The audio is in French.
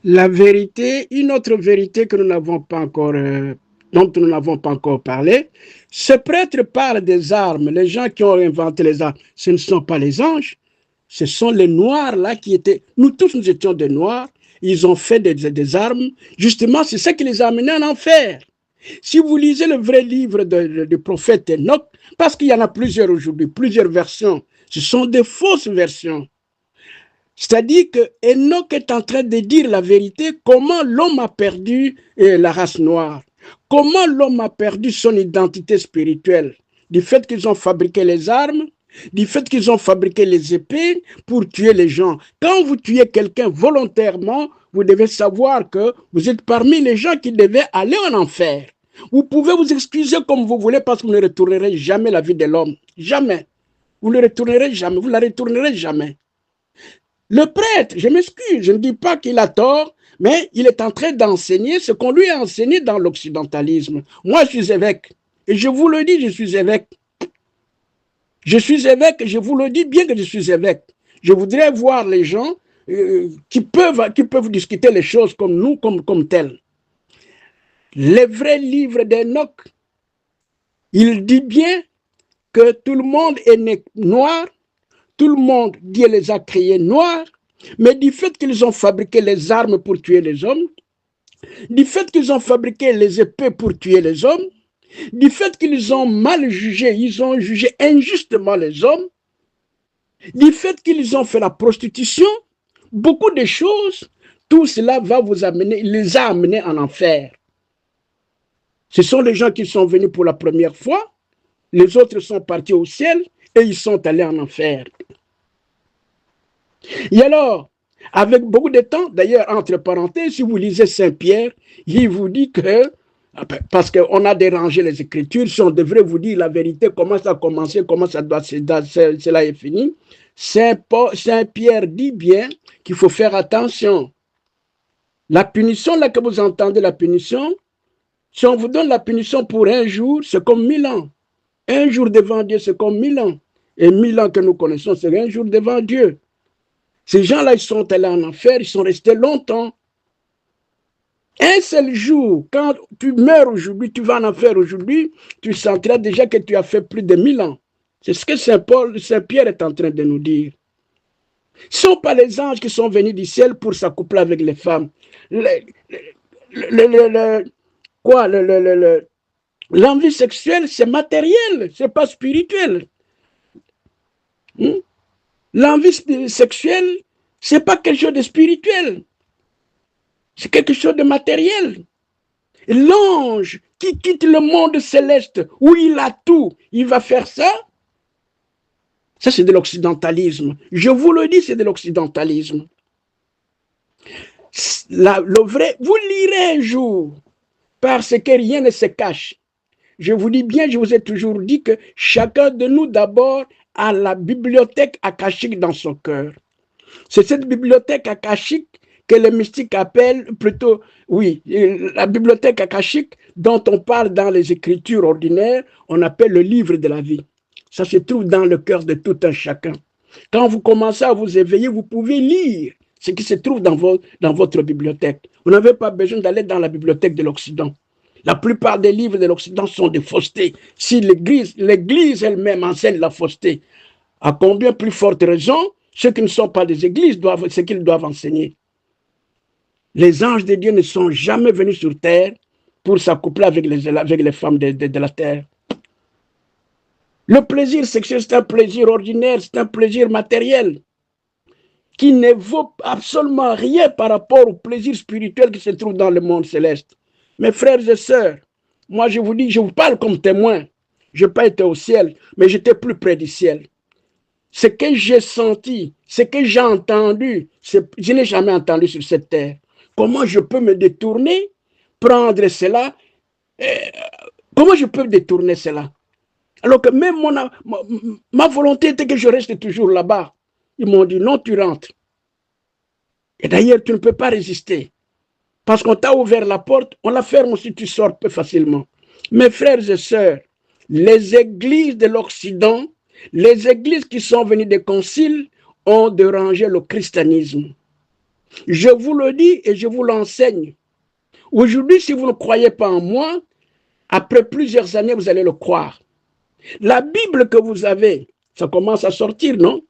La vérité, une autre vérité que nous n'avons pas encore, dont nous n'avons pas encore parlé, ce prêtre parle des armes. Les gens qui ont inventé les armes, ce ne sont pas les anges, ce sont les noirs là qui étaient. Nous tous, nous étions des noirs. Ils ont fait des armes. Justement, c'est ça qui les a amenés en enfer. Si vous lisez le vrai livre du prophète Enoch, parce qu'il y en a plusieurs aujourd'hui, plusieurs versions, ce sont des fausses versions. C'est-à-dire que Enoch est en train de dire la vérité, comment l'homme a perdu la race noire, comment l'homme a perdu son identité spirituelle, du fait qu'ils ont fabriqué les armes, du fait qu'ils ont fabriqué les épées pour tuer les gens. Quand vous tuez quelqu'un volontairement, vous devez savoir que vous êtes parmi les gens qui devaient aller en enfer. Vous pouvez vous excuser comme vous voulez parce que vous ne retournerez jamais la vie de l'homme. Jamais. Vous ne retournerez jamais, vous ne la retournerez jamais. Le prêtre, je m'excuse, je ne dis pas qu'il a tort, mais il est en train d'enseigner ce qu'on lui a enseigné dans l'occidentalisme. Moi, je suis évêque. Et je vous le dis, je suis évêque. Je suis évêque et je vous le dis bien que je suis évêque. Je voudrais voir les gens qui peuvent discuter les choses comme nous, comme telles. Les vrais livres d'Enoch, il dit bien que tout le monde est né noir, tout le monde, Dieu les a créés noirs, mais du fait qu'ils ont fabriqué les armes pour tuer les hommes, du fait qu'ils ont fabriqué les épées pour tuer les hommes, du fait qu'ils ont mal jugé, ils ont jugé injustement les hommes, du fait qu'ils ont fait la prostitution, beaucoup de choses, tout cela va vous amener, les a amenés en enfer. Ce sont les gens qui sont venus pour la première fois, les autres sont partis au ciel et ils sont allés en enfer. Et alors, avec beaucoup de temps, d'ailleurs, entre parenthèses, si vous lisez Saint-Pierre, il vous dit que, parce qu'on a dérangé les Écritures, si on devrait vous dire la vérité, comment ça a commencé, comment ça doit, cela est fini, Saint-Pierre dit bien qu'il faut faire attention. La punition, là que vous entendez, la punition, si on vous donne la punition pour un jour, c'est comme 1000 ans. Un jour devant Dieu, c'est comme 1000 ans. Et 1000 ans que nous connaissons, c'est un jour devant Dieu. Ces gens-là, ils sont allés en enfer, ils sont restés longtemps. Un seul jour, quand tu meurs aujourd'hui, tu vas en enfer aujourd'hui, tu sentiras déjà que tu as fait plus de 1000 ans. C'est ce que Saint-Pierre est en train de nous dire. Ce ne sont pas les anges qui sont venus du ciel pour s'accoupler avec les femmes. L'envie sexuelle, c'est matériel, c'est pas spirituel. L'envie sexuelle, c'est pas quelque chose de spirituel. C'est quelque chose de matériel. L'ange qui quitte le monde céleste où il a tout, il va faire ça. Ça, c'est de l'occidentalisme. Je vous le dis, c'est de l'occidentalisme. Le vrai, vous lirez un jour, parce que rien ne se cache. Je vous dis bien, je vous ai toujours dit que chacun de nous, d'abord, a la bibliothèque akashique dans son cœur. C'est cette bibliothèque akashique que les mystiques appellent plutôt, oui, la bibliothèque akashique dont on parle dans les écritures ordinaires, on appelle le livre de la vie. Ça se trouve dans le cœur de tout un chacun. Quand vous commencez à vous éveiller, vous pouvez lire ce qui se trouve dans votre bibliothèque. Vous n'avez pas besoin d'aller dans la bibliothèque de l'Occident. La plupart des livres de l'Occident sont des faussetés. Si l'Église elle-même enseigne la fausseté, à combien plus forte raison, ceux qui ne sont pas des églises doivent ce qu'ils doivent enseigner. Les anges de Dieu ne sont jamais venus sur terre pour s'accoupler avec les femmes de la terre. Le plaisir sexuel, c'est un plaisir ordinaire, c'est un plaisir matériel qui ne vaut absolument rien par rapport au plaisir spirituel qui se trouve dans le monde céleste. Mes frères et sœurs, moi je vous dis, je vous parle comme témoin. Je n'ai pas été au ciel, mais j'étais plus près du ciel. Ce que j'ai senti, ce que j'ai entendu, je n'ai jamais entendu sur cette terre. Comment je peux me détourner, prendre cela, comment je peux détourner cela? Alors que même ma volonté était que je reste toujours là-bas. Ils m'ont dit, non, tu rentres. Et d'ailleurs, tu ne peux pas résister. Parce qu'on t'a ouvert la porte, on la ferme aussi, tu sors peu facilement. Mes frères et sœurs, les églises de l'Occident, les églises qui sont venues des conciles ont dérangé le christianisme. Je vous le dis et je vous l'enseigne. Aujourd'hui, si vous ne croyez pas en moi, après plusieurs années, vous allez le croire. La Bible que vous avez, ça commence à sortir, non?